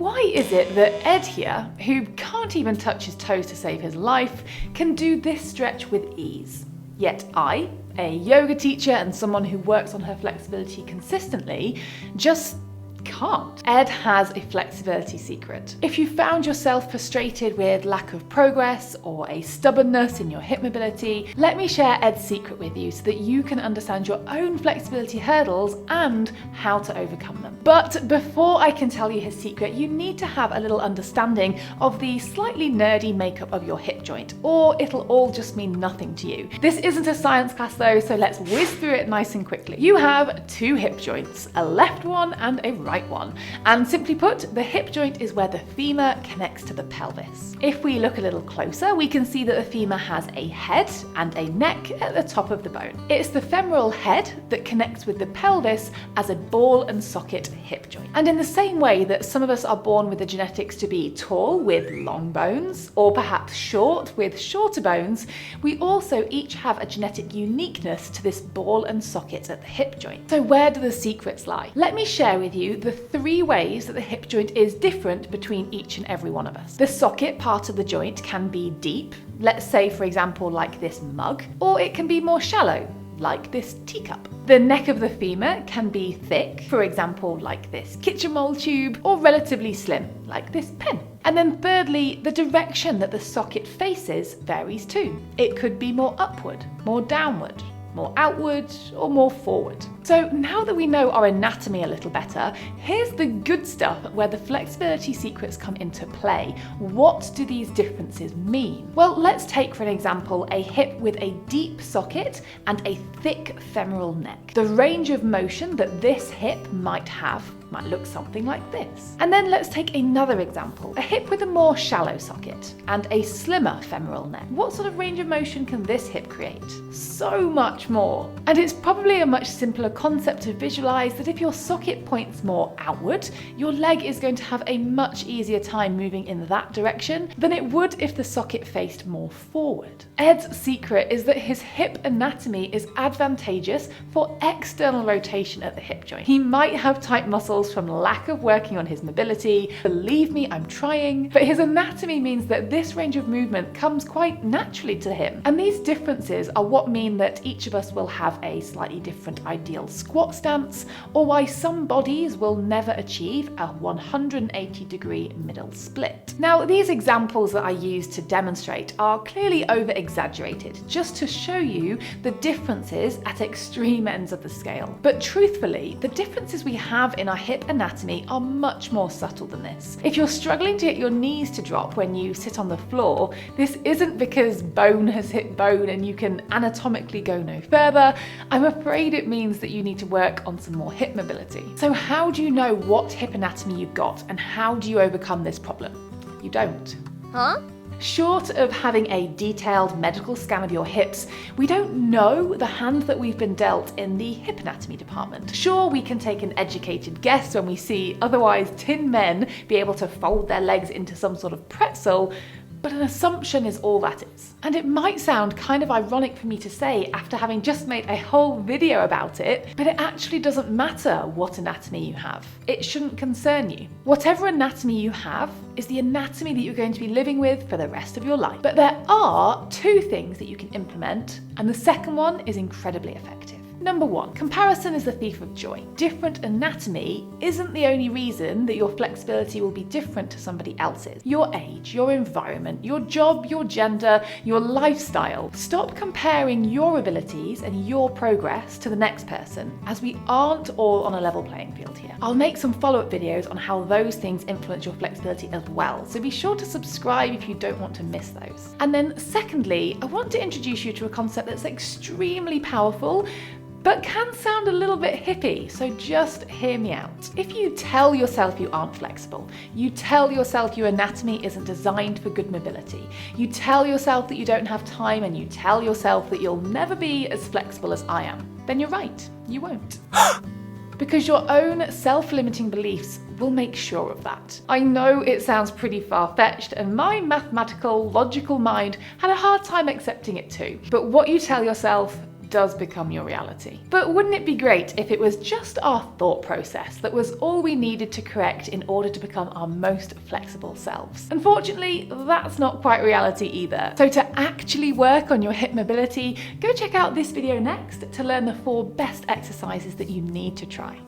Why is it that Ed here, who can't even touch his toes to save his life, can do this stretch with ease? Yet I, a yoga teacher and someone who works on her flexibility consistently, just can't. Ed has a flexibility secret. If you found yourself frustrated with lack of progress or a stubbornness in your hip mobility, let me share Ed's secret with you so that you can understand your own flexibility hurdles and how to overcome them. But before I can tell you his secret, you need to have a little understanding of the slightly nerdy makeup of your hip joint, or it'll all just mean nothing to you. This isn't a science class though, so let's whiz through it nice and quickly. You have two hip joints, a left one and a right one. And simply put, the hip joint is where the femur connects to the pelvis. If we look a little closer, we can see that the femur has a head and a neck at the top of the bone. It's the femoral head that connects with the pelvis as a ball and socket hip joint. And in the same way that some of us are born with the genetics to be tall with long bones, or perhaps short with shorter bones, we also each have a genetic uniqueness to this ball and socket at the hip joint. So where do the secrets lie? Let me share with you the three ways that the hip joint is different between each and every one of us. The socket part of the joint can be deep, let's say for example like this mug, or it can be more shallow, like this teacup. The neck of the femur can be thick, for example like this kitchen mold tube, or relatively slim, like this pen. And then thirdly, the direction that the socket faces varies too. It could be more upward, more downward, more outward, or more forward. So now that we know our anatomy a little better, here's the good stuff where the flexibility secrets come into play. What do these differences mean? Well, let's take for an example a hip with a deep socket and a thick femoral neck. The range of motion that this hip might have might look something like this. And then let's take another example, a hip with a more shallow socket and a slimmer femoral neck. What sort of range of motion can this hip create? So much more. And it's probably a much simpler concept to visualize that if your socket points more outward, your leg is going to have a much easier time moving in that direction than it would if the socket faced more forward. Ed's secret is that his hip anatomy is advantageous for external rotation at the hip joint. He might have tight muscles from lack of working on his mobility. Believe me, I'm trying. But his anatomy means that this range of movement comes quite naturally to him. And these differences are what mean that each of us will have a slightly different ideal squat stance, or why some bodies will never achieve a 180-degree middle split. Now, these examples that I use to demonstrate are clearly over-exaggerated, just to show you the differences at extreme ends of the scale. But truthfully, the differences we have in our hip anatomy are much more subtle than this. If you're struggling to get your knees to drop when you sit on the floor, this isn't because bone has hit bone and you can anatomically go no further. I'm afraid it means that you need to work on some more hip mobility. So how do you know what hip anatomy you've got, and how do you overcome this problem? You don't. Huh? Short of having a detailed medical scan of your hips, we don't know the hand that we've been dealt in the hip anatomy department. Sure, we can take an educated guess when we see otherwise tin men be able to fold their legs into some sort of pretzel, but an assumption is all that is. And it might sound kind of ironic for me to say after having just made a whole video about it, but it actually doesn't matter what anatomy you have. It shouldn't concern you. Whatever anatomy you have is the anatomy that you're going to be living with for the rest of your life. But there are two things that you can implement, and the second one is incredibly effective. Number one, comparison is the thief of joy. Different anatomy isn't the only reason that your flexibility will be different to somebody else's. Your age, your environment, your job, your gender, your lifestyle. Stop comparing your abilities and your progress to the next person, as we aren't all on a level playing field here. I'll make some follow-up videos on how those things influence your flexibility as well, so be sure to subscribe if you don't want to miss those. And then secondly, I want to introduce you to a concept that's extremely powerful, but can sound a little bit hippie, so just hear me out. If you tell yourself you aren't flexible, you tell yourself your anatomy isn't designed for good mobility, you tell yourself that you don't have time, and you tell yourself that you'll never be as flexible as I am, then you're right, you won't. Because your own self-limiting beliefs will make sure of that. I know it sounds pretty far-fetched, and my mathematical, logical mind had a hard time accepting it too. But what you tell yourself does become your reality. But wouldn't it be great if it was just our thought process that was all we needed to correct in order to become our most flexible selves? Unfortunately, that's not quite reality either. So to actually work on your hip mobility, go check out this video next to learn the 4 best exercises that you need to try.